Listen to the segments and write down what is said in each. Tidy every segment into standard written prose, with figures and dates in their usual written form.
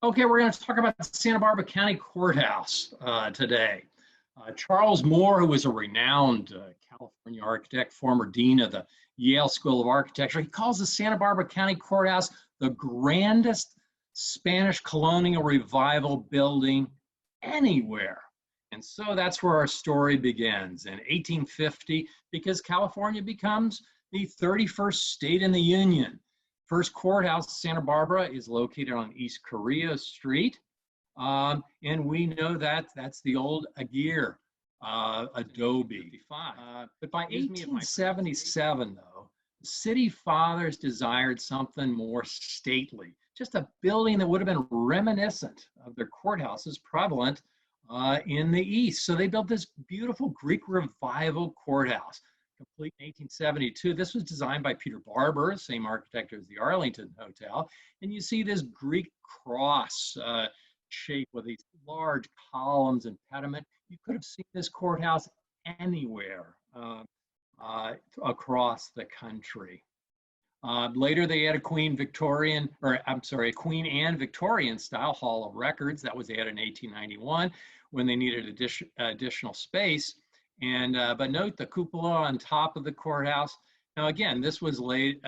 Okay, we're going to talk about the Santa Barbara County Courthouse today. Charles Moore, who was a renowned California architect, former dean of the Yale School of Architecture, he calls the Santa Barbara County Courthouse the grandest Spanish Colonial Revival building anywhere. And so that's where our story begins in 1850, because California becomes the 31st state in the Union. First courthouse, Santa Barbara, is located on East Korea Street. And we know that that's the old Aguirre adobe. But by 1877, though, the city fathers desired something more stately, just a building that would have been reminiscent of their courthouses prevalent in the East. So they built this beautiful Greek Revival courthouse, complete in 1872. This was designed by Peter Barber, same architect as the Arlington Hotel. And you see this Greek cross shape with these large columns and pediment. You could have seen this courthouse anywhere across the country. Later, they had a Queen and Victorian style Hall of Records that was added in 1891 when they needed additional space. And but note the cupola on top of the courthouse. Now again, this was laid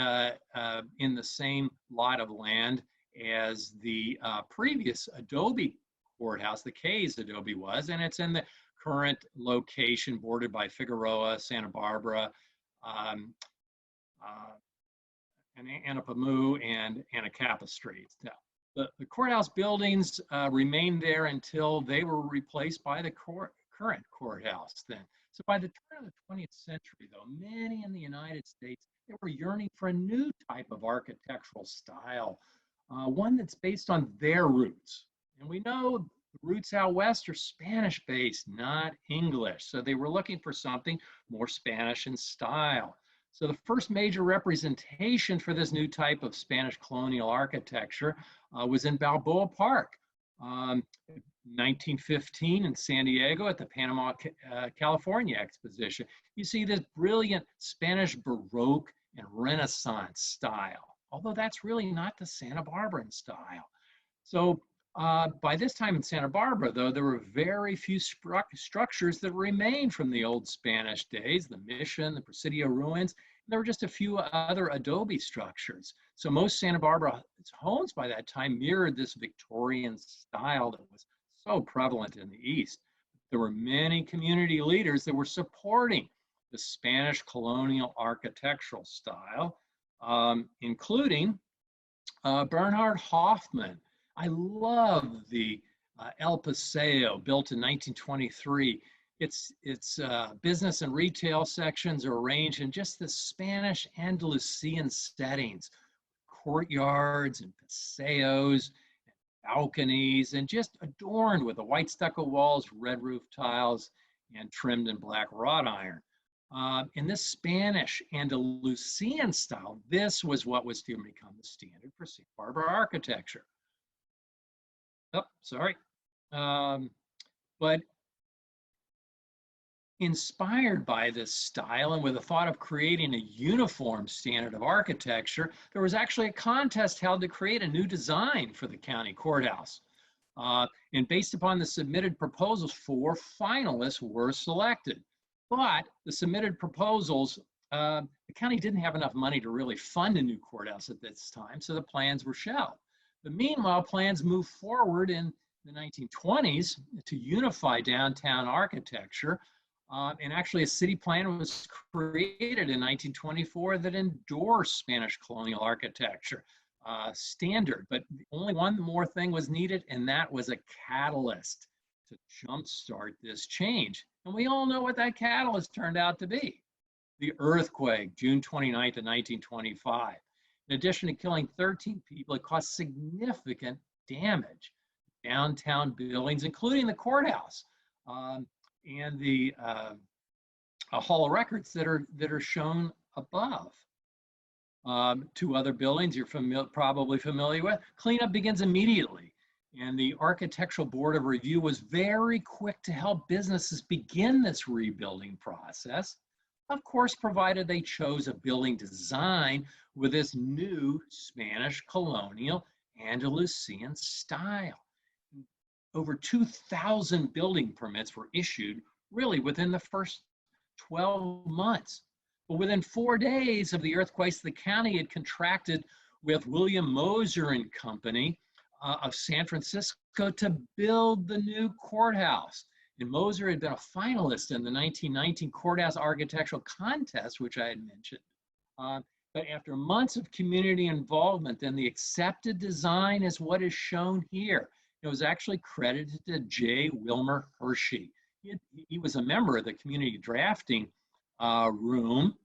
in the same lot of land as the previous adobe courthouse, the K's adobe was, and it's in the current location bordered by Figueroa, Santa Barbara, and Anapamu and Anacapa Streets. Now, the courthouse buildings remained there until they were replaced by the current courthouse then. So by the turn of the 20th century, though, many in the United States, they were yearning for a new type of architectural style, one that's based on their roots. And we know the roots out west are Spanish-based, not English. So they were looking for something more Spanish in style. So the first major representation for this new type of Spanish colonial architecture was in Balboa Park. 1915 in San Diego at the Panama, California Exposition. You see this brilliant Spanish Baroque and Renaissance style, although that's really not the Santa Barbaran style. So by this time in Santa Barbara, though, there were very few structures that remained from the old Spanish days, the Mission, the Presidio ruins. There were just a few other adobe structures. So most Santa Barbara homes by that time mirrored this Victorian style that was so prevalent in the East. There were many community leaders that were supporting the Spanish colonial architectural style, including Bernhard Hoffman. I love the El Paseo, built in 1923. Its business and retail sections are arranged in just the Spanish Andalusian settings, courtyards and paseos, balconies, and just adorned with the white stucco walls, red roof tiles, and trimmed in black wrought iron. In this Spanish Andalusian style, this was what was to become the standard for Santa Barbara architecture. Oh, sorry. But inspired by this style and with the thought of creating a uniform standard of architecture, there was actually a contest held to create a new design for the county courthouse. And based upon the submitted proposals, 4 finalists were selected. But the submitted proposals, the county didn't have enough money to really fund a new courthouse at this time, so the plans were shelved. But meanwhile, plans moved forward in the 1920s to unify downtown architecture. And actually a city plan was created in 1924 that endorsed Spanish colonial architecture standard. But only one more thing was needed, and that was a catalyst to jumpstart this change. And we all know what that catalyst turned out to be. The earthquake, June 29th of 1925. In addition to killing 13 people, it caused significant damage to downtown buildings, including the courthouse. And the Hall of Records that are shown above. 2 other buildings you're probably familiar with. Cleanup begins immediately, and the Architectural Board of Review was very quick to help businesses begin this rebuilding process, of course, provided they chose a building design with this new Spanish colonial Andalusian style. Over 2,000 building permits were issued really within the first 12 months. But within 4 days of the earthquakes, the county had contracted with William Moser and Company of San Francisco to build the new courthouse. And Moser had been a finalist in the 1919 courthouse architectural contest, which I had mentioned. But after months of community involvement, then the accepted design is what is shown here. It was actually credited to J. Wilmer Hershey. He was a member of the community drafting room,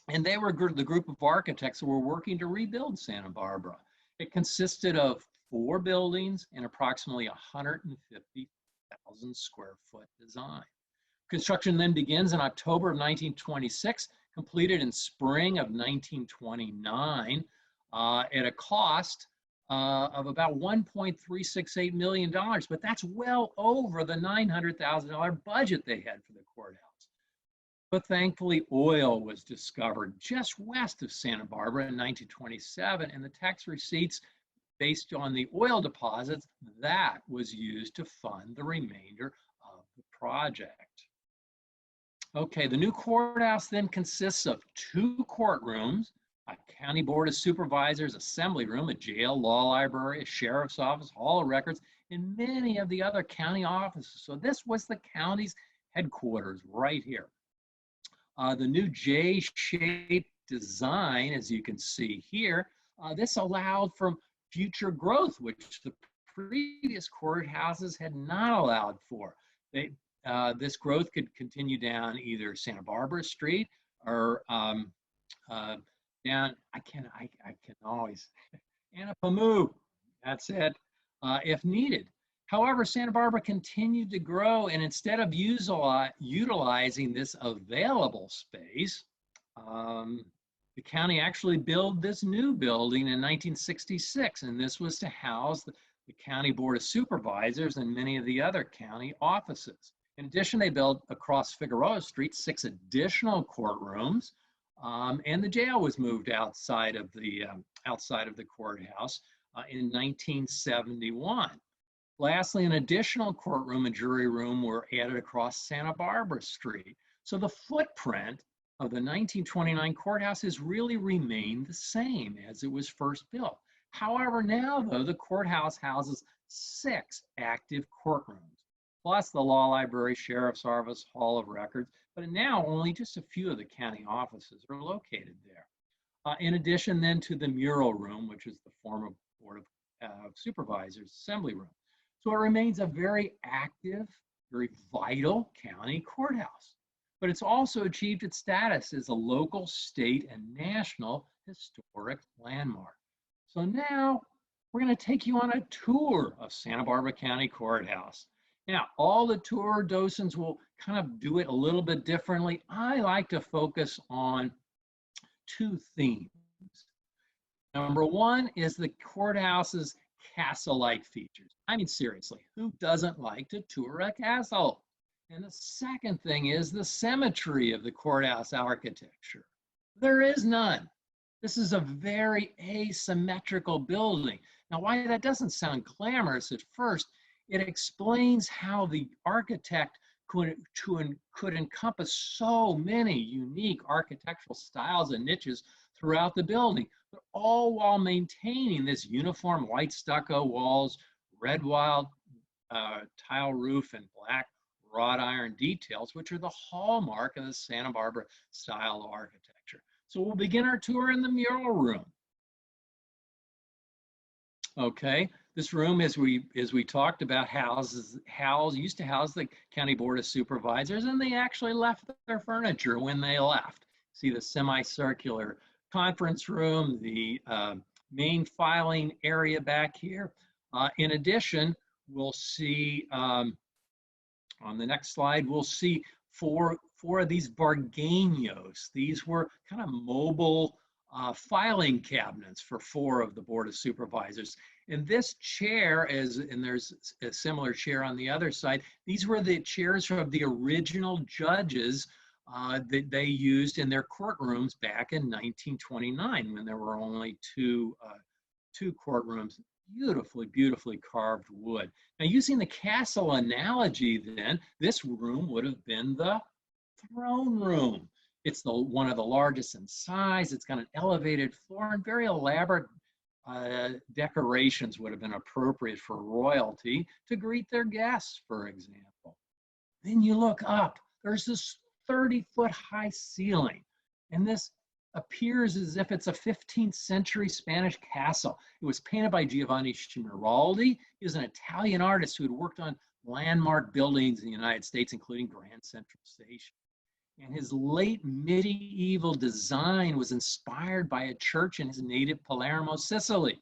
and they were the group of architects who were working to rebuild Santa Barbara. It consisted of 4 buildings and approximately 150,000 square foot design. Construction then begins in October of 1926, completed in spring of 1929 at a cost of about $1.368 million, but that's well over the $900,000 budget they had for the courthouse. But thankfully, oil was discovered just west of Santa Barbara in 1927, and the tax receipts based on the oil deposits, that was used to fund the remainder of the project. Okay, the new courthouse then consists of 2 courtrooms, a county board of supervisors assembly room, a jail, law library, a sheriff's office, hall of records, and many of the other county offices. So this was the county's headquarters right here. The new J-shaped design, as you can see here, this allowed for future growth, which the previous courthouses had not allowed for. This growth could continue down either Santa Barbara Street or down, I can always, Anapamu, that's it, if needed. However, Santa Barbara continued to grow, and instead of utilizing this available space, the county actually built this new building in 1966, and this was to house the County Board of Supervisors and many of the other county offices. In addition, they built across Figueroa Street 6 additional courtrooms, and the jail was moved outside of the courthouse in 1971. Lastly, an additional courtroom and jury room were added across Santa Barbara Street. So the footprint of the 1929 courthouse has really remained the same as it was first built. However, now though, the courthouse houses 6 active courtrooms, plus the law library, sheriff's office, hall of records, but now only just a few of the county offices are located there. In addition then to the mural room, which is the former Board of Supervisors assembly room. So it remains a very active, very vital county courthouse. But it's also achieved its status as a local, state, and national historic landmark. So now we're going to take you on a tour of Santa Barbara County Courthouse. Now, all the tour docents will kind of do it a little bit differently. I like to focus on 2 themes. Number 1 is the courthouse's castle-like features. I mean, seriously, who doesn't like to tour a castle? And the second thing is the symmetry of the courthouse architecture. There is none. This is a very asymmetrical building. Now, why that doesn't sound glamorous at first, it explains how the architect could encompass so many unique architectural styles and niches throughout the building, but all while maintaining this uniform white stucco walls, red wild tile roof, and black wrought iron details, which are the hallmark of the Santa Barbara style of architecture. So we'll begin our tour in the mural room. Okay, this room, as we talked about, used to house the County Board of Supervisors, and they actually left their furniture when they left. See the semicircular conference room, the main filing area back here. In addition, we'll see on the next slide, we'll see four of these bargueños. These were kind of mobile filing cabinets for 4 of the Board of Supervisors. And this chair and there's a similar chair on the other side. These were the chairs of the original judges that they used in their courtrooms back in 1929, when there were only two courtrooms beautifully, beautifully carved wood. Now, using the castle analogy then, this room would have been the throne room. It's one of the largest in size. It's got an elevated floor and very elaborate decorations would have been appropriate for royalty to greet their guests, for example. Then you look up, there's this 30-foot high ceiling, and this appears as if it's a 15th century Spanish castle. It was painted by Giovanni Schmiraldi. He was an Italian artist who had worked on landmark buildings in the United States, including Grand Central Station. And his late medieval design was inspired by a church in his native Palermo, Sicily.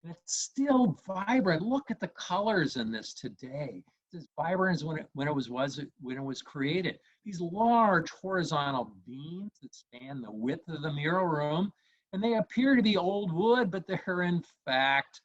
And it's still vibrant. Look at the colors in this today. It's as vibrant as when it was created. These large horizontal beams that span the width of the mural room, and they appear to be old wood, but they're in fact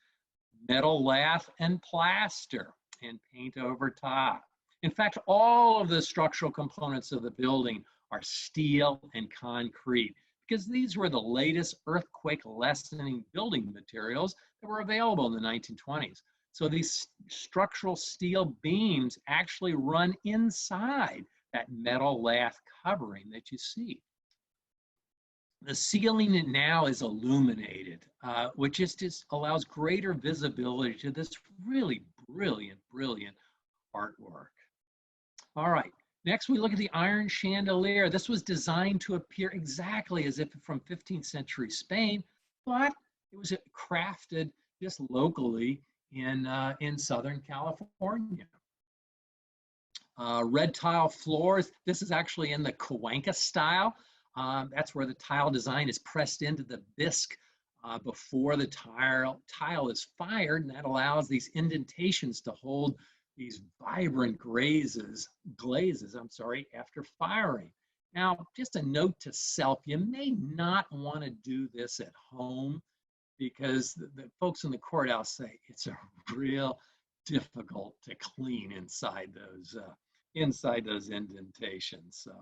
metal lath and plaster and paint over top. In fact, all of the structural components of the building are steel and concrete because these were the latest earthquake lessening building materials that were available in the 1920s. So these structural steel beams actually run inside that metal lath covering that you see. The ceiling now is illuminated, which just allows greater visibility to this really brilliant, brilliant artwork. All right, next we look at the iron chandelier. This was designed to appear exactly as if from 15th century Spain, but it was crafted just locally in Southern California. Red tile floors. This is actually in the Cuenca style. That's where the tile design is pressed into the bisque before the tile is fired, and that allows these indentations to hold these vibrant glazes, after firing. Now, just a note to self, you may not want to do this at home because the folks in the courthouse say it's a real difficult to clean inside those indentations. So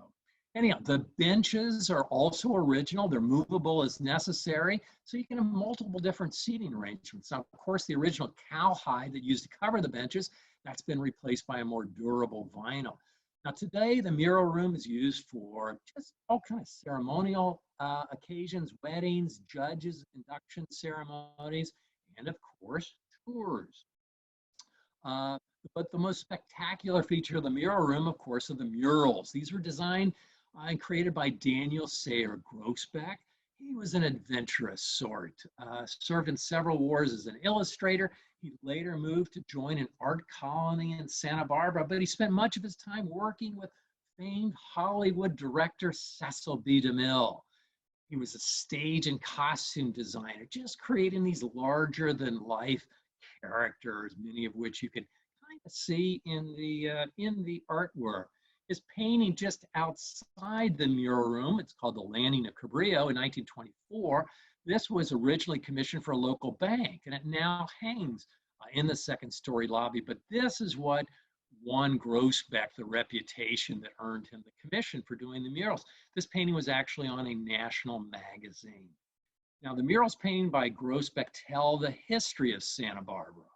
anyhow, the benches are also original. They're movable as necessary. So you can have multiple different seating arrangements. Now, of course, the original cowhide that used to cover the benches, that's been replaced by a more durable vinyl. Now today, the mural room is used for just all kinds of ceremonial occasions, weddings, judges, induction ceremonies, and of course, tours. But the most spectacular feature of the mural room, of course, are the murals. These were designed and created by Daniel Sayer Grossbeck. He was an adventurous sort, served in several wars as an illustrator. He later moved to join an art colony in Santa Barbara, but he spent much of his time working with famed Hollywood director Cecil B. DeMille. He was a stage and costume designer, just creating these larger than life characters, many of which you can kind of see in the artwork. His painting just outside the mural room, it's called The Landing of Cabrillo in 1924. This was originally commissioned for a local bank, and it now hangs in the second-story lobby. But this is what won Grossbeck the reputation that earned him the commission for doing the murals. This painting was actually on a national magazine. Now, the murals painted by Grossbeck tell the history of Santa Barbara.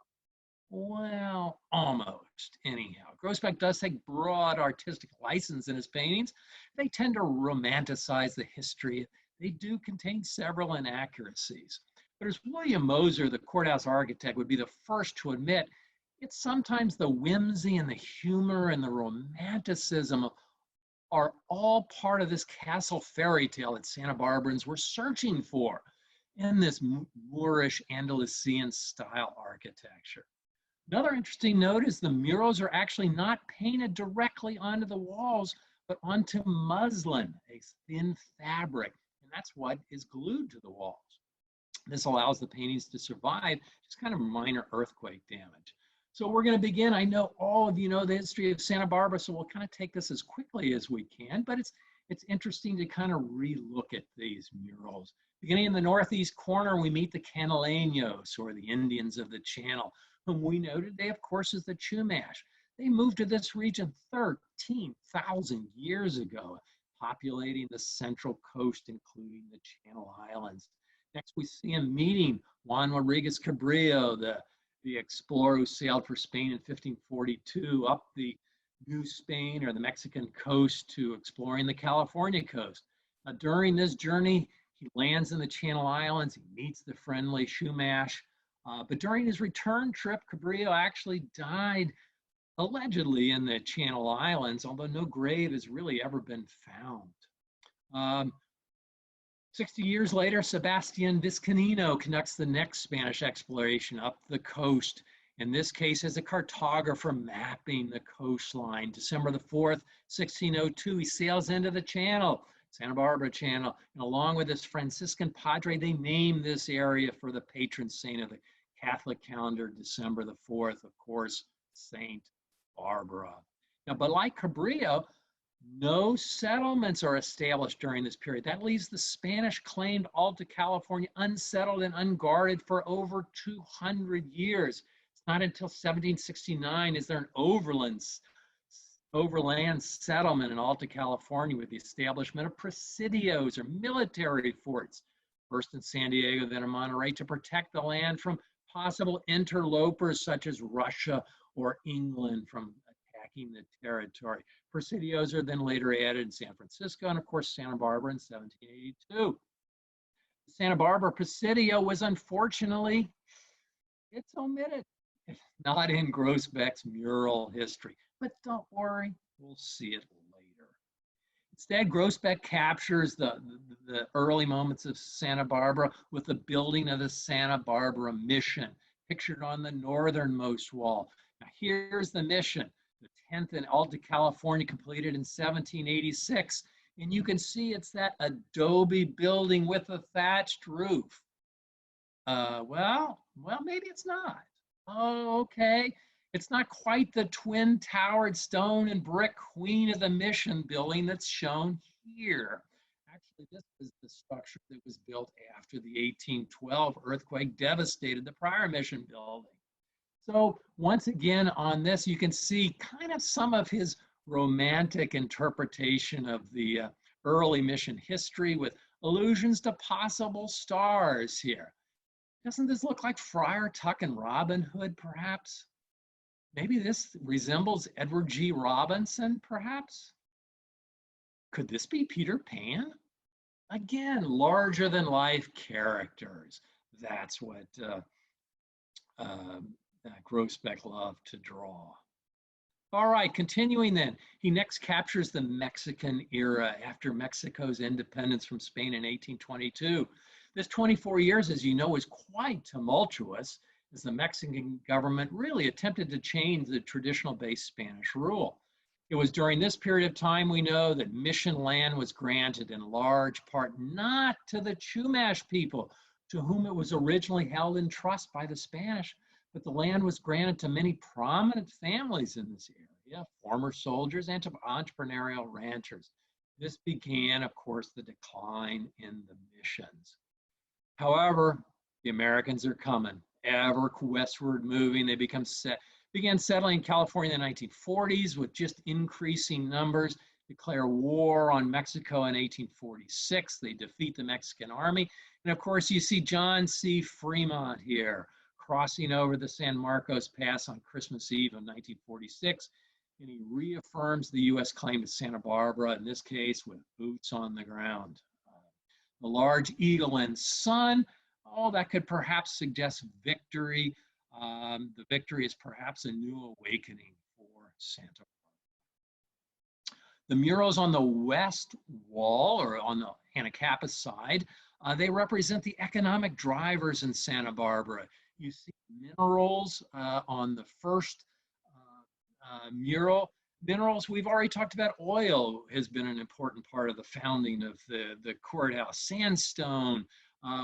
Well, almost, anyhow. Grossbeck does take broad artistic license in his paintings. They tend to romanticize the history. They do contain several inaccuracies. But as William Moser, the courthouse architect, would be the first to admit, it's sometimes the whimsy and the humor and the romanticism are all part of this castle fairy tale that Santa Barbarans were searching for in this Moorish Andalusian style architecture. Another interesting note is the murals are actually not painted directly onto the walls, but onto muslin, a thin fabric, and that's what is glued to the walls. This allows the paintings to survive just kind of minor earthquake damage. So we're going to begin. I know all of you know the history of Santa Barbara, so we'll kind of take this as quickly as we can, but it's interesting to kind of re-look at these murals. Beginning in the northeast corner, we meet the Canaleños, or the Indians of the Channel, whom we know today, of course, is the Chumash. They moved to this region 13,000 years ago, populating the central coast, including the Channel Islands. Next, we see him meeting Juan Rodriguez Cabrillo, the explorer who sailed for Spain in 1542 up the New Spain or the Mexican coast to exploring the California coast. During this journey, he lands in the Channel Islands. He meets the friendly Chumash. But during his return trip, Cabrillo actually died allegedly in the Channel Islands, although no grave has really ever been found. 60 years later, Sebastian Vizcaíno conducts the next Spanish exploration up the coast, in this case as a cartographer mapping the coastline. December the 4th, 1602, he sails into the channel, Santa Barbara Channel, and along with his Franciscan padre, they name this area for the patron saint of the Catholic calendar, December the 4th, of course, Saint Barbara. Now, but like Cabrillo, no settlements are established during this period. That leaves the Spanish claimed Alta California unsettled and unguarded for over 200 years. It's not until 1769 is there an overland settlement in Alta California with the establishment of presidios or military forts, first in San Diego, then in Monterey, to protect the land from possible interlopers such as Russia or England from attacking the territory. Presidios are then later added in San Francisco and, of course, Santa Barbara in 1782. The Santa Barbara Presidio was unfortunately, it's omitted, not in Groesbeck's mural history. But don't worry, we'll see it later. Instead, Groesbeck captures the early moments of Santa Barbara with the building of the Santa Barbara Mission, pictured on the northernmost wall. Now, here's the mission. The 10th in Alta California, completed in 1786. And you can see it's that adobe building with a thatched roof. Well, maybe it's not. Oh, okay. It's not quite the twin-towered stone and brick Queen of the Mission building that's shown here. Actually, this is the structure that was built after the 1812 earthquake devastated the prior mission building. So once again on this, you can see kind of some of his romantic interpretation of the early mission history with allusions to possible stars here. Doesn't this look like Friar Tuck and Robin Hood, perhaps? Maybe this resembles Edward G. Robinson, perhaps? Could this be Peter Pan? Again, larger than life characters. That's what Groesbeck loved to draw. All right, continuing then. He next captures the Mexican era after Mexico's independence from Spain in 1822. This 24 years, as you know, was quite tumultuous as the Mexican government really attempted to change the traditional base Spanish rule. It was during this period of time, we know, that mission land was granted in large part not to the Chumash people, to whom it was originally held in trust by the Spanish, but the land was granted to many prominent families in this area, former soldiers and to entrepreneurial ranchers. This began, of course, the decline in the missions. However, the Americans are coming, ever westward moving. They began settling in California in the 1940s with just increasing numbers, declare war on Mexico in 1846. They defeat the Mexican army. And of course, you see John C. Fremont here, crossing over the San Marcos Pass on Christmas Eve of 1946, and he reaffirms the U.S. claim to Santa Barbara, in this case with boots on the ground. The large eagle and sun, oh, that could perhaps suggest victory. The victory is perhaps a new awakening for Santa Barbara. The murals on the west wall, or on the Anacapa side, they represent the economic drivers in Santa Barbara. You see minerals on the first mural. Minerals, we've already talked about. Oil has been an important part of the founding of the courthouse. Sandstone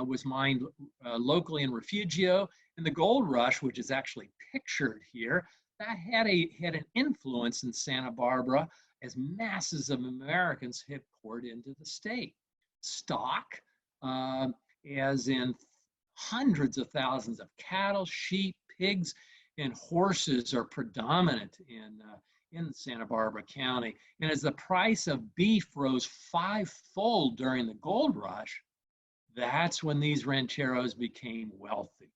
was mined locally in Refugio. And the gold rush, which is actually pictured here, that had an influence in Santa Barbara as masses of Americans had poured into the state. Stock, as in hundreds of thousands of cattle, sheep, pigs, and horses are predominant in Santa Barbara County. And as the price of beef rose five-fold during the gold rush, That's when these rancheros became wealthy.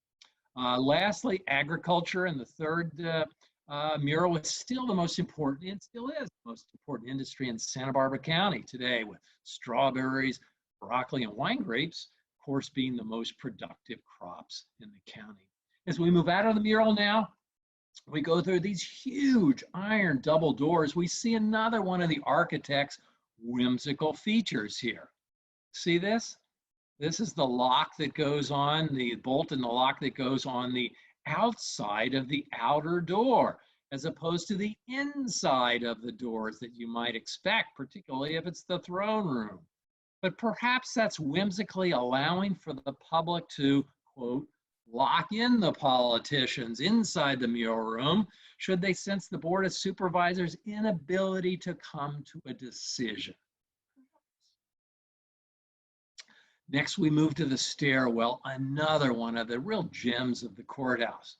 Lastly, agriculture, and the third mural was still the most important, and still is the most important industry in Santa Barbara County today, with strawberries, broccoli, and wine grapes, of course, being the most productive crops in the county. As we move out of the mural now, we go through these huge iron double doors. We see another one of the architect's whimsical features here. See this? This is the lock that goes on, the bolt and the lock that goes on the outside of the outer door, as opposed to the inside of the doors that you might expect, particularly if it's the throne room. But perhaps that's whimsically allowing for the public to, quote, lock in the politicians inside the mural room should they sense the Board of Supervisors' inability to come to a decision. Next, we move to the stairwell, another one of the real gems of the courthouse.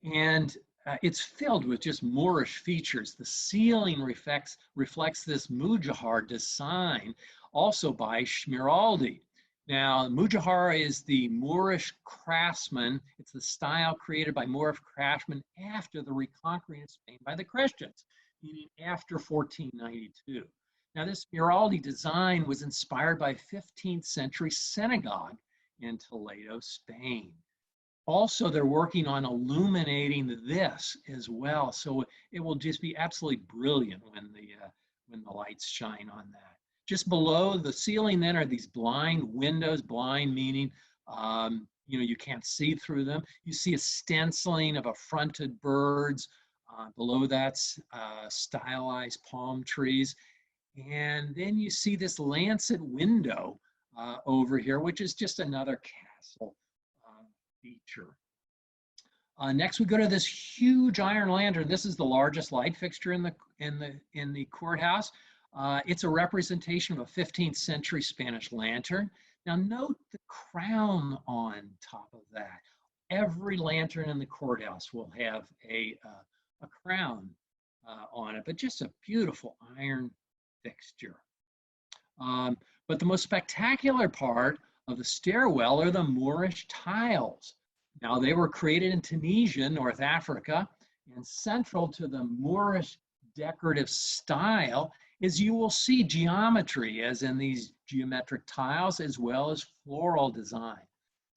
It's filled with just Moorish features. The ceiling reflects this Mujahar design, also by Schmiraldi. Now, Mujahar is the Moorish craftsman. It's the style created by Moorish craftsmen after the reconquering of Spain by the Christians, meaning after 1492. Now, this muraldi design was inspired by a 15th century synagogue in Toledo, Spain. Also, they're working on illuminating this as well, so it will just be absolutely brilliant when the lights shine on that. Just below the ceiling then are these blind windows, blind meaning you can't see through them. You see a stenciling of affronted birds. Below that's stylized palm trees. And then you see this lancet window over here, which is just another castle feature. Next, we go to this huge iron lantern. This is the largest light fixture in the courthouse. It's a representation of a 15th century Spanish lantern. Now note the crown on top of that. Every lantern in the courthouse will have a crown on it, but just a beautiful iron fixture. But the most spectacular part of the stairwell are the Moorish tiles. Now, they were created in Tunisia, North Africa, and central to the Moorish decorative style is you will see geometry, as in these geometric tiles, as well as floral design.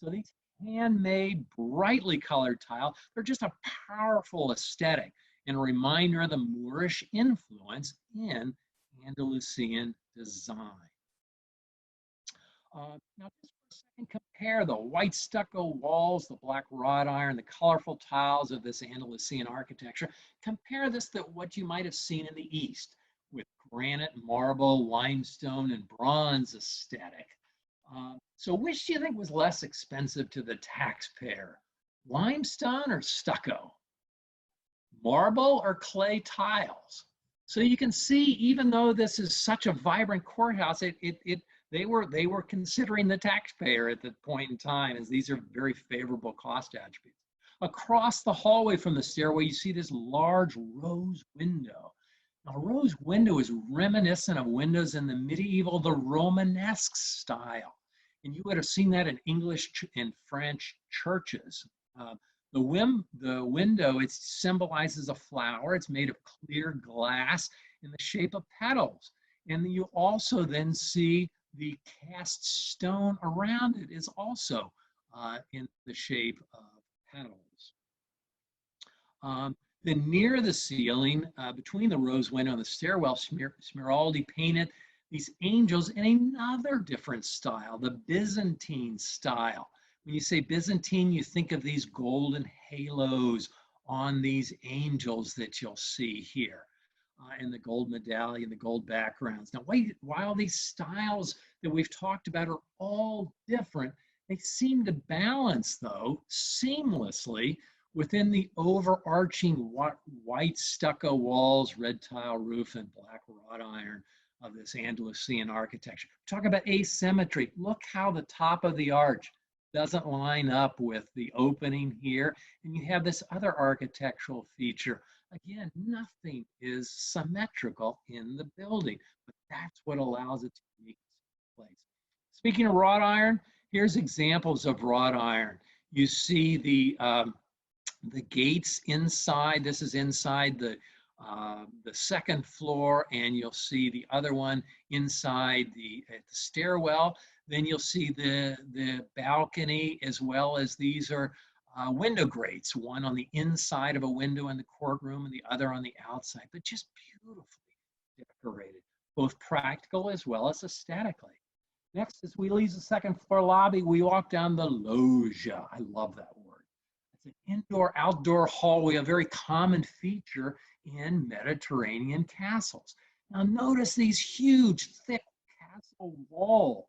So these handmade, brightly colored tiles, they're just a powerful aesthetic and a reminder of the Moorish influence in Andalusian design. Now, just for a second, compare the white stucco walls, the black wrought iron, the colorful tiles of this Andalusian architecture. Compare this to what you might have seen in the East with granite, marble, limestone, and bronze aesthetic. So which do you think was less expensive to the taxpayer? Limestone or stucco? Marble or clay tiles? So you can see, even though this is such a vibrant courthouse, they were considering the taxpayer at that point in time, as these are very favorable cost attributes. Across the hallway from the stairway, you see this large rose window. Now, a rose window is reminiscent of windows in the medieval, the Romanesque style. And you would have seen that in English and French churches. The window, it symbolizes a flower. It's made of clear glass in the shape of petals. And you also then see the cast stone around it is also in the shape of petals. Then near the ceiling, between the rose window and the stairwell, Schmiraldi painted these angels in another different style, the Byzantine style. When you say Byzantine, you think of these golden halos on these angels that you'll see here, and the gold medallion, the gold backgrounds. Now, while these styles that we've talked about are all different, they seem to balance, though, seamlessly within the overarching white stucco walls, red tile roof, and black wrought iron of this Andalusian architecture. Talk about asymmetry. Look how the top of the arch doesn't line up with the opening here, and you have this other architectural feature. Again, nothing is symmetrical in the building, but that's what allows it to be place. Speaking of wrought iron, here's examples of wrought iron. You see the gates inside. This is inside the second floor, and you'll see the other one inside at the stairwell. Then you'll see the balcony, as well as these are window grates, one on the inside of a window in the courtroom and the other on the outside, but just beautifully decorated, both practical as well as aesthetically. Next, as we leave the second floor lobby, we walk down the loggia. I love that word. It's an indoor-outdoor hallway, a very common feature in Mediterranean castles. Now notice these huge, thick castle walls.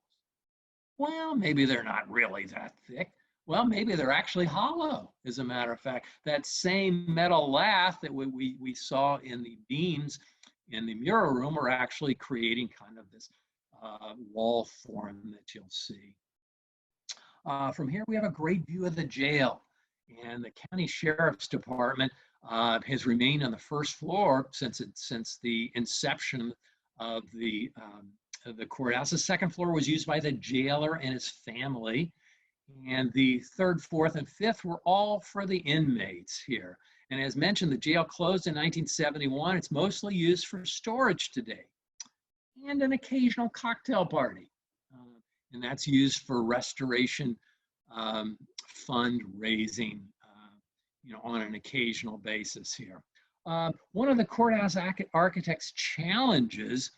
Well, maybe they're not really that thick. Well, maybe they're actually hollow, as a matter of fact. That same metal lath that we saw in the beams in the mural room are actually creating kind of this wall form that you'll see. From here, we have a great view of the jail. And the county sheriff's department has remained on the first floor since the inception of the courthouse. The second floor was used by the jailer and his family. And the third, fourth, and fifth were all for the inmates here. And as mentioned, the jail closed in 1971. It's mostly used for storage today and an occasional cocktail party. And that's used for restoration fundraising, on an occasional basis here. One of the courthouse architect's challenges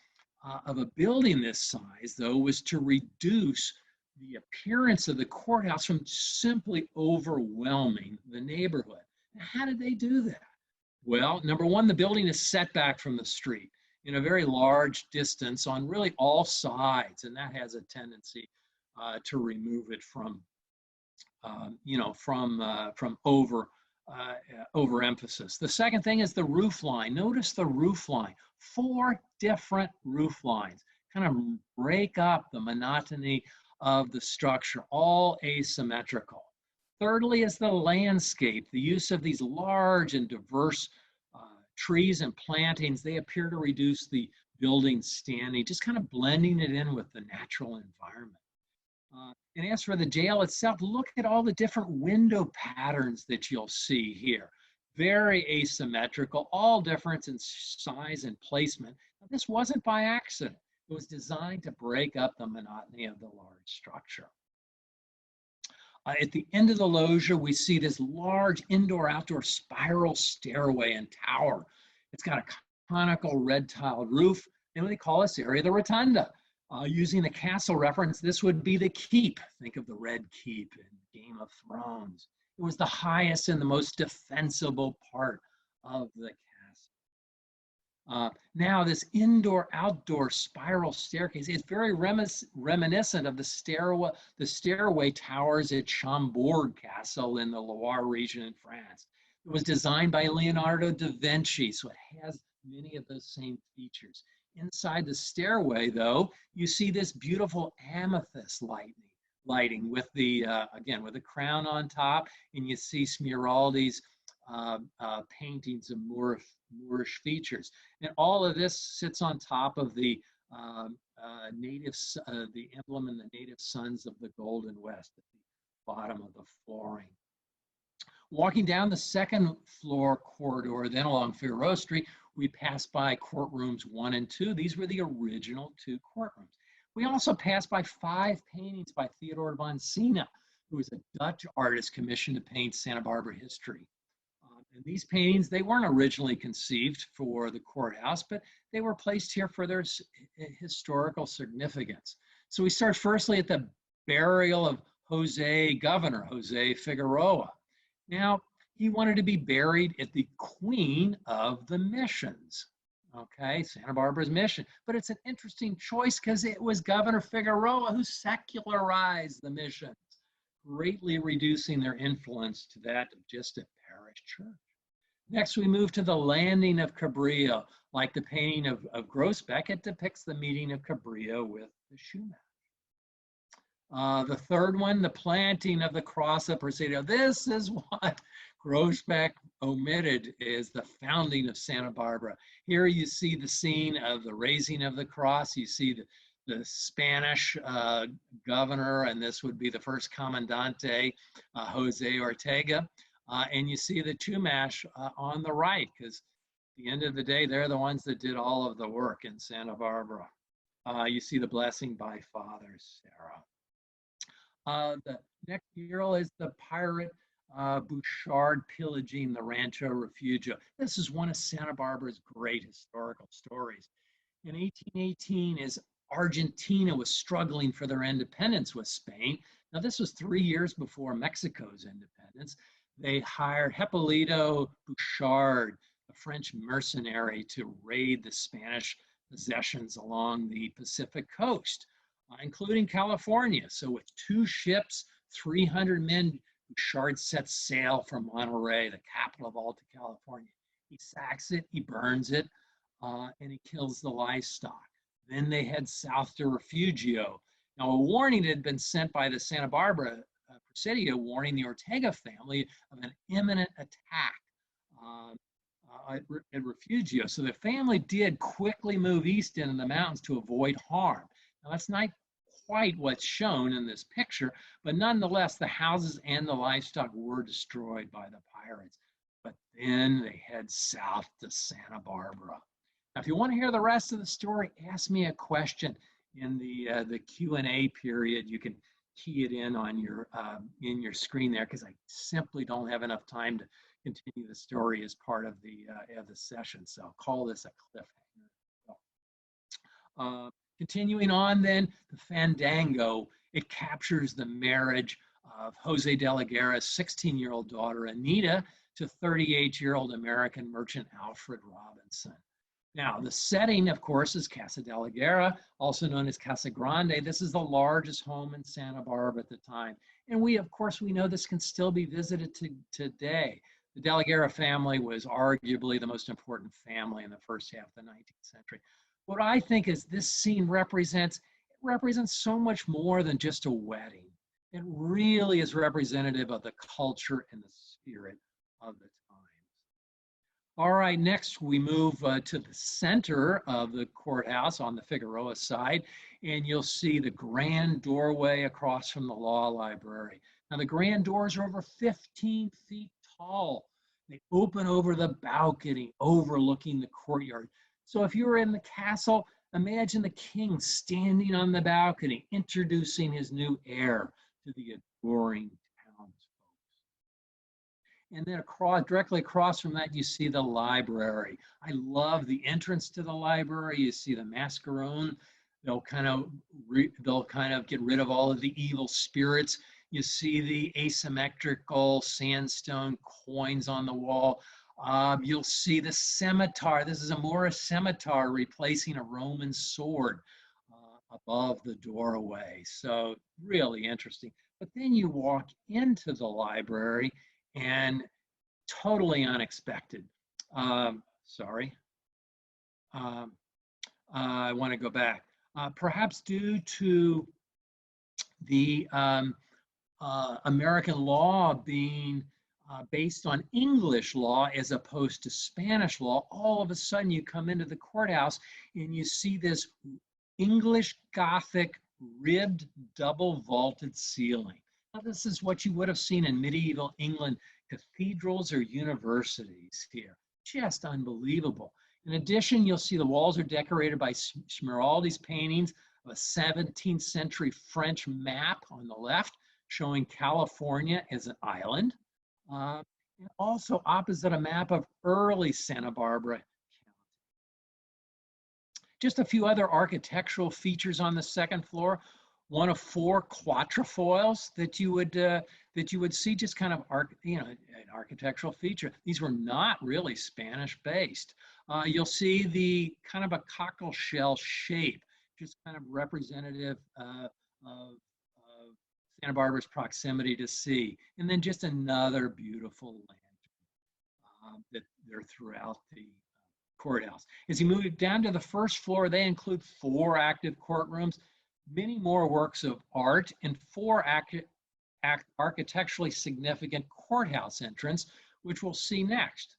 of a building this size, though, was to reduce the appearance of the courthouse from simply overwhelming the neighborhood. Now, how did they do that? Well, number one, the building is set back from the street in a very large distance on really all sides, and that has a tendency to remove it from overemphasis. The second thing is the roof line. Notice the roof line. 4 different roof lines kind of break up the monotony of the structure, all asymmetrical. Thirdly is the landscape. The use of these large and diverse trees and plantings, they appear to reduce the building standing, just kind of blending it in with the natural environment. And as for the jail itself, look at all the different window patterns that you'll see here. Very asymmetrical, all different in size and placement. Now, this wasn't by accident. It was designed to break up the monotony of the large structure. At the end of the loggia, we see this large indoor-outdoor spiral stairway and tower. It's got a conical red tiled roof, and they call this area the rotunda. Using the castle reference, this would be the keep. Think of the Red Keep in Game of Thrones. It was the highest and the most defensible part of the castle. Now, this indoor-outdoor spiral staircase is very reminiscent of the stairway towers at Chambord Castle in the Loire region in France. It was designed by Leonardo da Vinci, so it has many of those same features. Inside the stairway, though, you see this beautiful amethyst lighting with the, again, with the crown on top, and you see Smeraldi's paintings of Moorish features. And all of this sits on top of the the emblem and the native sons of the Golden West at the bottom of the flooring. Walking down the second floor corridor, then along Figueroa Street, we passed by courtrooms 1 and 2. These were the original 2 courtrooms. We also passed by 5 paintings by Theodore von Sina, who was a Dutch artist commissioned to paint Santa Barbara history. And these paintings, they weren't originally conceived for the courthouse, but they were placed here for their historical significance. So we start firstly at the burial of Governor Jose Figueroa. Now, he wanted to be buried at the Queen of the Missions, okay, Santa Barbara's mission. But it's an interesting choice because it was Governor Figueroa who secularized the missions, greatly reducing their influence to that of just a parish church. Next, we move to the landing of Cabrillo. Like the painting of Groesbeck, it depicts the meeting of Cabrillo with the shoemaker. The third one, the planting of the cross of Presidio. This is what Groesbeck omitted, is the founding of Santa Barbara. Here you see the scene of the raising of the cross. You see the Spanish governor, and this would be the first comandante, Jose Ortega. And you see the Chumash on the right, because at the end of the day, they're the ones that did all of the work in Santa Barbara. You see the blessing by Father Sarah. The next mural is the pirate Bouchard pillaging the Rancho Refugio. This is one of Santa Barbara's great historical stories. In 1818, as Argentina was struggling for their independence with Spain, now this was 3 years before Mexico's independence, they hired Hipólito Bouchard, a French mercenary, to raid the Spanish possessions along the Pacific coast, including California. So with 2 ships, 300 men, Bouchard sets sail from Monterey, the capital of Alta California. He sacks it, he burns it, and he kills the livestock. Then they head south to Refugio. Now, a warning had been sent by the Santa Barbara Presidio warning the Ortega family of an imminent attack at Refugio. So the family did quickly move east into the mountains to avoid harm. Now, that's not quite what's shown in this picture, but nonetheless, the houses and the livestock were destroyed by the pirates. But then they head south to Santa Barbara. Now, if you want to hear the rest of the story, ask me a question in the Q&A period. You can key it in on your screen there, because I simply don't have enough time to continue the story as part of the session. So I'll call this a cliffhanger. Continuing on then, the Fandango, it captures the marriage of Jose de la Guerra's 16-year-old daughter, Anita, to 38-year-old American merchant Alfred Robinson. Now, the setting, of course, is Casa de la Guerra, also known as Casa Grande. This is the largest home in Santa Barbara at the time. And we know this can still be visited today. The de la Guerra family was arguably the most important family in the first half of the 19th century. What I think is this scene represents so much more than just a wedding. It really is representative of the culture and the spirit of the times. All right, next we move to the center of the courthouse on the Figueroa side, and you'll see the grand doorway across from the law library. Now, the grand doors are over 15 feet tall. They open over the balcony overlooking the courtyard. So if you were in the castle, imagine the king standing on the balcony, introducing his new heir to the adoring townsfolk. And then directly across from that, you see the library. I love the entrance to the library. You see the mascaron. They'll kind of get rid of all of the evil spirits. You see the asymmetrical sandstone coins on the wall. You'll see the scimitar. This is a Moorish scimitar replacing a Roman sword above the doorway. So really interesting. But then you walk into the library and totally unexpected. I want to go back. Perhaps due to the American law being based on English law as opposed to Spanish law, all of a sudden you come into the courthouse and you see this English Gothic ribbed double vaulted ceiling. Now, this is what you would have seen in medieval England cathedrals or universities here. Just unbelievable. In addition, you'll see the walls are decorated by Smeraldi's paintings of a 17th century French map on the left, showing California as an island. And also opposite a map of early Santa Barbara County. Just a few other architectural features on the second floor. One of 4 quatrefoils that you would see, just kind of an architectural feature. These were not really Spanish based. You'll see the kind of a cockle shell shape, just kind of representative of Santa Barbara's proximity to sea. And then just another beautiful lantern that they're throughout the courthouse. As you move down to the first floor, they include 4 active courtrooms, many more works of art, and 4 architecturally significant courthouse entrance, which we'll see next.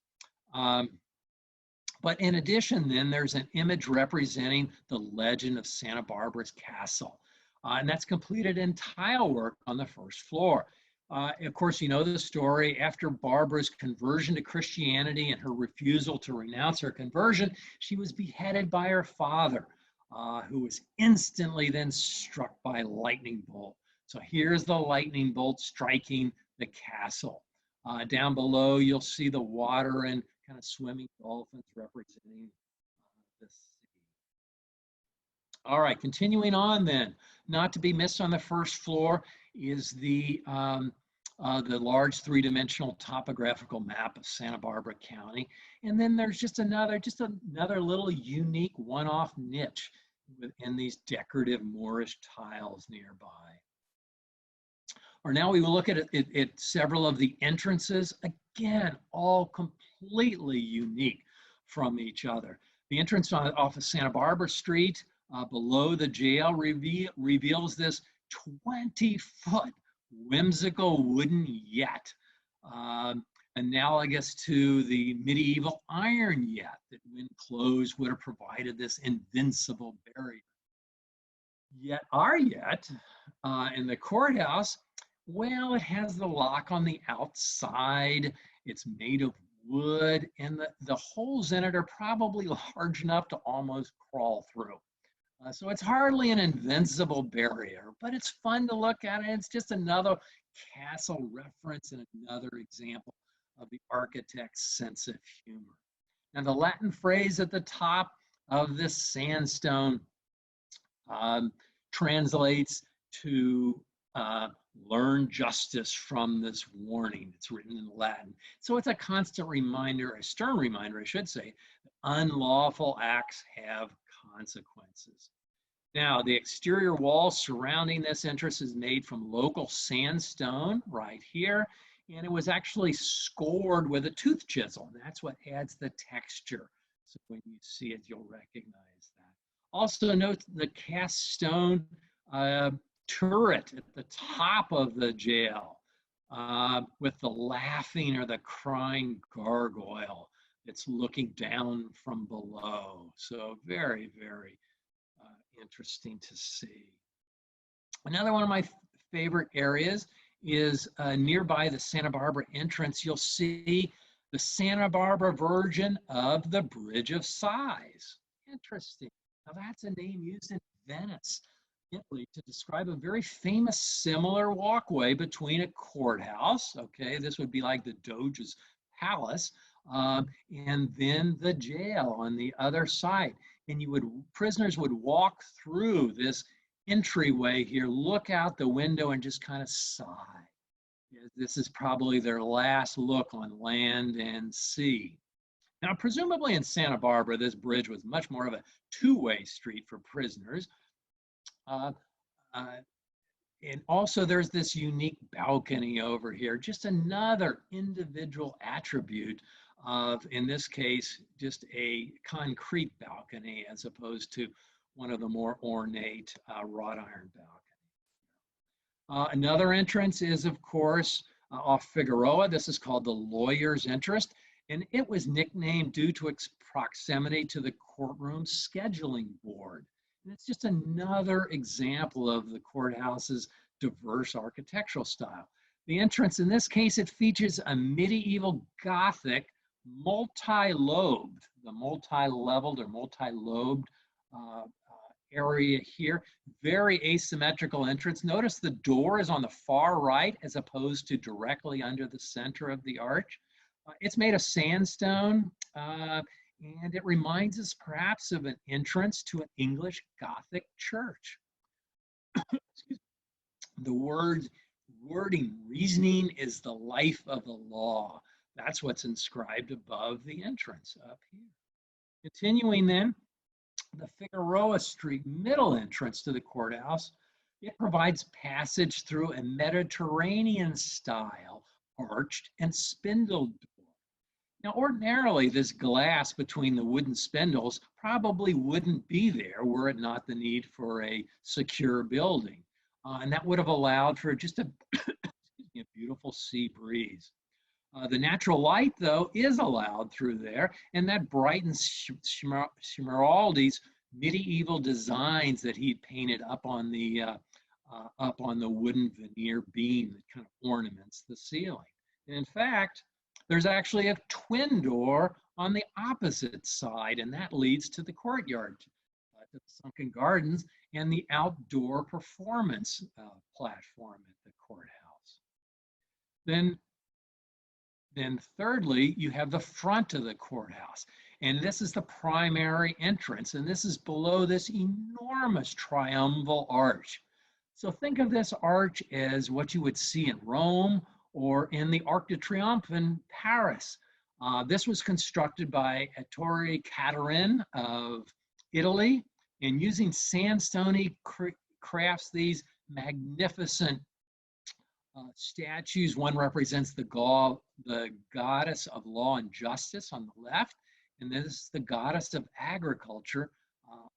But in addition, then there's an image representing the legend of Santa Barbara's castle. And that's completed in tile work on the first floor. Of course, you know the story. After Barbara's conversion to Christianity and her refusal to renounce her conversion, she was beheaded by her father, who was instantly then struck by a lightning bolt. So here's the lightning bolt striking the castle. Down below, you'll see the water and kind of swimming dolphins representing the sea. All right, continuing on then. Not to be missed on the first floor is the large three-dimensional topographical map of Santa Barbara County. And then there's just another little unique one-off niche within these decorative Moorish tiles nearby. Or now we will look at several of the entrances, again, all completely unique from each other. The entrance off of Santa Barbara Street below the jail reveals this 20-foot whimsical wooden yet, analogous to the medieval iron yet that when closed would have provided this invincible barrier. Yet our yet in the courthouse, well, it has the lock on the outside. It's made of wood, and the holes in it are probably large enough to almost crawl through. So it's hardly an invincible barrier, but it's fun to look at. And it's just another castle reference and another example of the architect's sense of humor. Now, the Latin phrase at the top of this sandstone translates to learn justice from this warning. It's written in Latin. So it's a constant reminder, a stern reminder, I should say, that unlawful acts have consequences. Now, the exterior wall surrounding this entrance is made from local sandstone right here, and it was actually scored with a tooth chisel. And that's what adds the texture. So when you see it, you'll recognize that. Also note the cast stone turret at the top of the jail with the laughing or the crying gargoyle that's looking down from below. So very, very interesting to see. Another one of my favorite areas is nearby the Santa Barbara entrance. You'll see the Santa Barbara version of the Bridge of Sighs. Interesting. Now that's a name used in Venice, Italy, to describe a very famous similar walkway between a courthouse, okay, this would be like the Doge's palace, and then the jail on the other side. And prisoners would walk through this entryway here, look out the window and just kind of sigh. This is probably their last look on land and sea. Now, presumably in Santa Barbara, this bridge was much more of a two-way street for prisoners. And also there's this unique balcony over here, just another individual attribute of, in this case, just a concrete balcony as opposed to one of the more ornate wrought iron balconies. Another entrance is, of course, off Figueroa. This is called the Lawyer's Entrance, and it was nicknamed due to its proximity to the courtroom scheduling board. And it's just another example of the courthouse's diverse architectural style. The entrance, in this case, it features a medieval Gothic multi-lobed, the multi-leveled or multi-lobed area here. Very asymmetrical entrance. Notice the door is on the far right as opposed to directly under the center of the arch. It's made of sandstone. And it reminds us perhaps of an entrance to an English Gothic church. The wording, reasoning is the life of the law. That's what's inscribed above the entrance up here. Continuing then, the Figueroa Street middle entrance to the courthouse, it provides passage through a Mediterranean style arched and spindled door. Now, ordinarily, this glass between the wooden spindles probably wouldn't be there were it not the need for a secure building. And that would have allowed for just a, a beautiful sea breeze. The natural light, though, is allowed through there, and that brightens Schmiraldi's medieval designs that he painted up on the wooden veneer beam that kind of ornaments the ceiling. And in fact, there's actually a twin door on the opposite side, and that leads to the courtyard, to the Sunken Gardens, and the outdoor performance platform at the courthouse. Then thirdly, you have the front of the courthouse. And this is the primary entrance. And this is below this enormous triumphal arch. So think of this arch as what you would see in Rome or in the Arc de Triomphe in Paris. This was constructed by Ettore Caterin of Italy. And using sandstone, crafts these magnificent statues. One represents the goddess of law and justice on the left, and this is the goddess of agriculture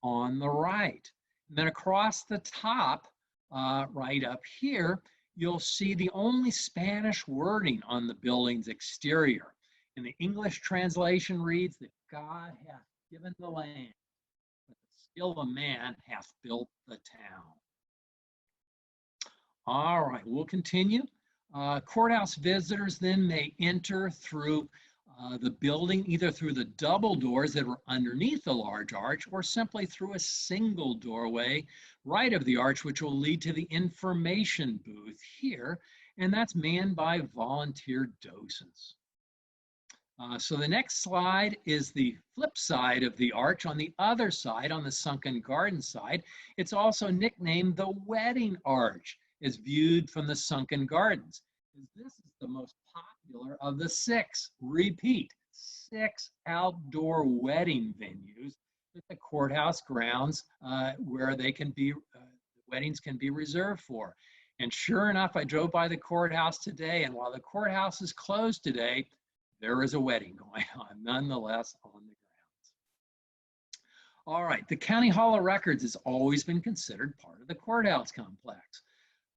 on the right. And then across the top, right up here, you'll see the only Spanish wording on the building's exterior. And the English translation reads that God hath given the land, but the skill of man hath built the town. All right, we'll continue. Courthouse visitors then may enter through the building, either through the double doors that were underneath the large arch, or simply through a single doorway right of the arch, which will lead to the information booth here, and that's manned by volunteer docents. So the next slide is the flip side of the arch. On the other side, on the Sunken Garden side, it's also nicknamed the Wedding Arch, is viewed from the Sunken Gardens. This is the most popular of the 6, repeat, 6 outdoor wedding venues at the courthouse grounds where they can be, weddings can be reserved for. And sure enough, I drove by the courthouse today, and while the courthouse is closed today, there is a wedding going on, nonetheless, on the grounds. All right, the County Hall of Records has always been considered part of the courthouse complex.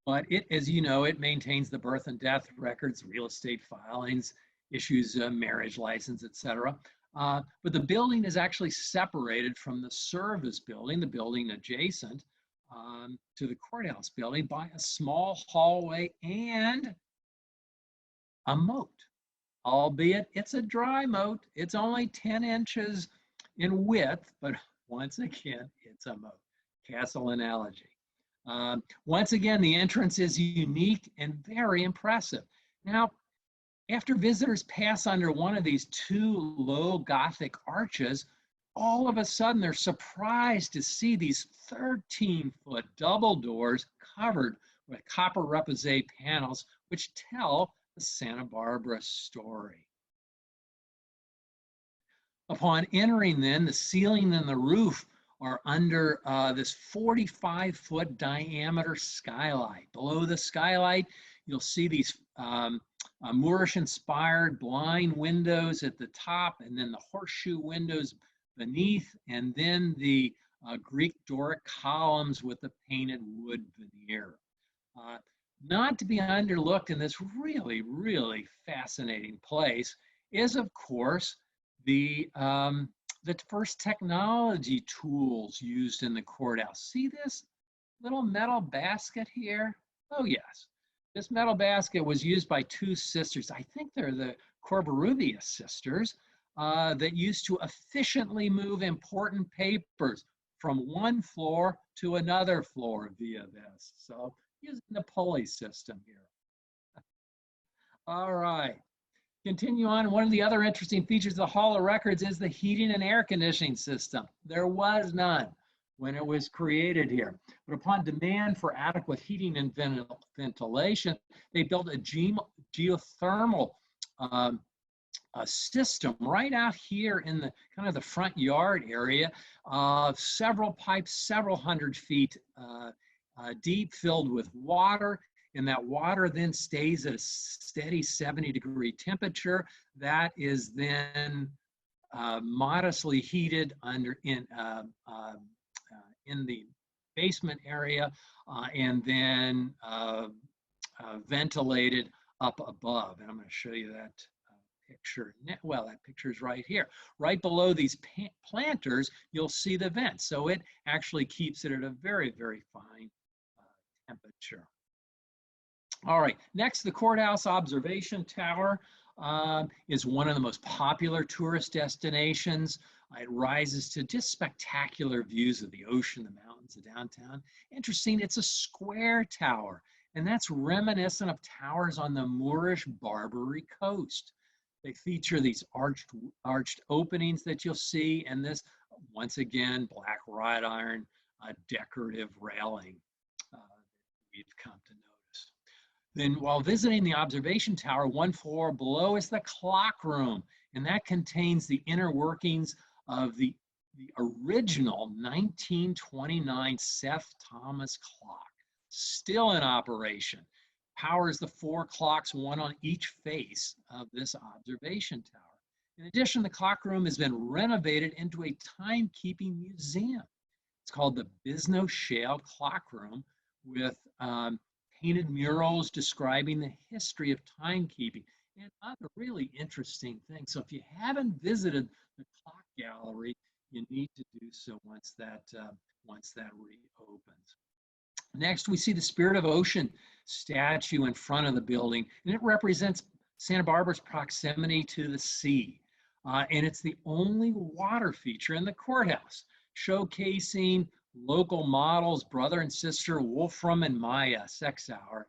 But it, as you know, it maintains the birth and death records, real estate filings, issues a marriage license, etc. But the building is actually separated from the service building, the building adjacent to the courthouse building, by a small hallway and a moat, albeit it's a dry moat. It's only 10 inches in width, but once again, it's a moat. Castle analogy. Once again, the entrance is unique and very impressive. Now, after visitors pass under one of these 2 low Gothic arches, all of a sudden they're surprised to see these 13-foot double doors covered with copper repoussé panels, which tell the Santa Barbara story. Upon entering then, the ceiling and the roof are under this 45-foot diameter skylight. Below the skylight, you'll see these Moorish-inspired blind windows at the top, and then the horseshoe windows beneath, and then the Greek Doric columns with the painted wood veneer. Not to be underlooked in this really, really fascinating place is, of course, the first technology tools used in the courthouse. See this little metal basket here? Oh yes, this metal basket was used by 2 sisters. I think they're the Covarrubias sisters that used to efficiently move important papers from one floor to another floor via this. So using the pulley system here. All right. Continue on. One of the other interesting features of the Hall of Records is the heating and air conditioning system. There was none when it was created here. But upon demand for adequate heating and ventilation, they built a geothermal system right out here in the kind of the front yard area of several pipes, several hundred feet deep, filled with water. And that water then stays at a steady 70-degree temperature. That is then modestly heated in the basement area and then ventilated up above. And I'm going to show you that picture. Well, that picture is right here. Right below these planters, you'll see the vents. So it actually keeps it at a very, very fine temperature. All right, next, the Courthouse Observation Tower is one of the most popular tourist destinations. It rises to just spectacular views of the ocean, the mountains, the downtown. Interesting, it's a square tower, and that's reminiscent of towers on the Moorish Barbary coast. They feature these arched openings that you'll see, and this, once again, black wrought iron decorative railing we've come to notice. Then while visiting the observation tower, one floor below is the clock room, and that contains the inner workings of the original 1929 Seth Thomas clock, still in operation. Powers the 4 clocks, one on each face of this observation tower. In addition, the clock room has been renovated into a timekeeping museum. It's called the Bisno Shale Clock Room, with painted murals describing the history of timekeeping and other really interesting things. So if you haven't visited the clock gallery, you need to do so once that reopens. Next, we see the Spirit of Ocean statue in front of the building, and it represents Santa Barbara's proximity to the sea. And it's the only water feature in the courthouse, showcasing local models, brother and sister, Wolfram and Maya, sex hour.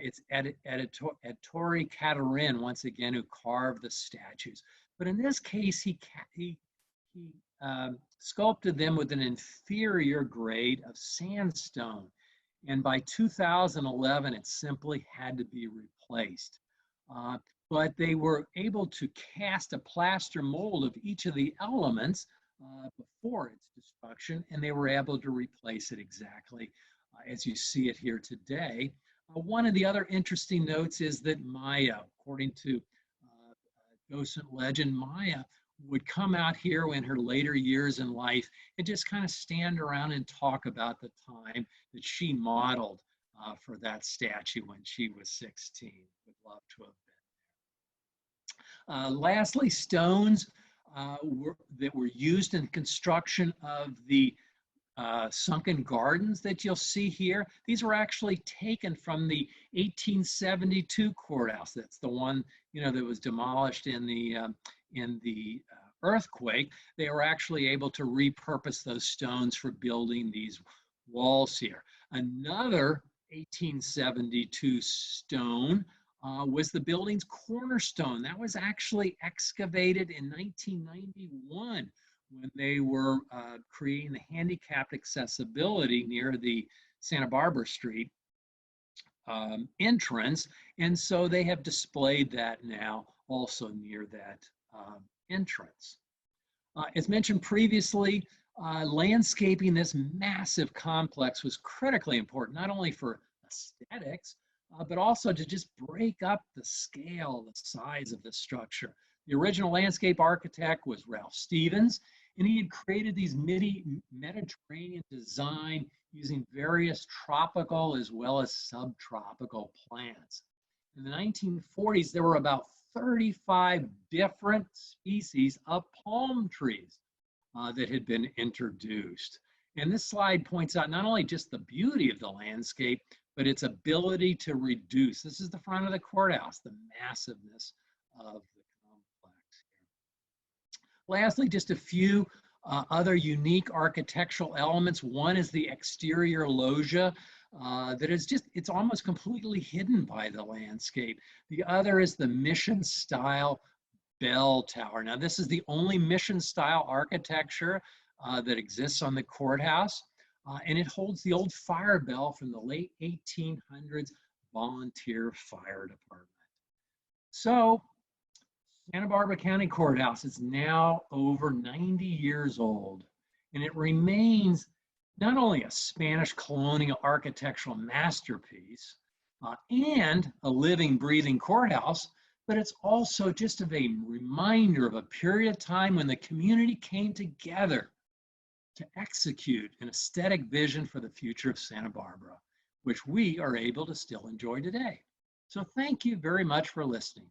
It's Ettore Catarin, once again, who carved the statues. But in this case, he sculpted them with an inferior grade of sandstone. And by 2011, it simply had to be replaced. But they were able to cast a plaster mold of each of the elements before its destruction, and they were able to replace it exactly as you see it here today. One of the other interesting notes is that Maya, according to docent legend, Maya would come out here in her later years in life and just kind of stand around and talk about the time that she modeled for that statue when she was 16. Would love to have been there. Lastly, stones that were used in construction of the sunken gardens that you'll see here. These were actually taken from the 1872 courthouse. That's the one, that was demolished in the earthquake. They were actually able to repurpose those stones for building these walls here. Another 1872 stone was the building's cornerstone. That was actually excavated in 1991 when they were creating the handicapped accessibility near the Santa Barbara Street entrance. And so they have displayed that now also near that entrance. As mentioned previously, landscaping this massive complex was critically important, not only for aesthetics, but also to just break up the scale, the size of the structure. The original landscape architect was Ralph Stevens, and he had created these Mediterranean design using various tropical as well as subtropical plants. In the 1940s, there were about 35 different species of palm trees that had been introduced. And this slide points out not only just the beauty of the landscape, but its ability to reduce. This is the front of the courthouse, the massiveness of the complex. Lastly, just a few other unique architectural elements. One is the exterior loggia that is it's almost completely hidden by the landscape. The other is the mission style bell tower. Now, this is the only mission style architecture that exists on the courthouse. And it holds the old fire bell from the late 1800s volunteer fire department. So Santa Barbara County Courthouse is now over 90 years old, and it remains not only a Spanish colonial architectural masterpiece and a living, breathing courthouse, but it's also just a reminder of a period of time when the community came together to execute an aesthetic vision for the future of Santa Barbara, which we are able to still enjoy today. So thank you very much for listening.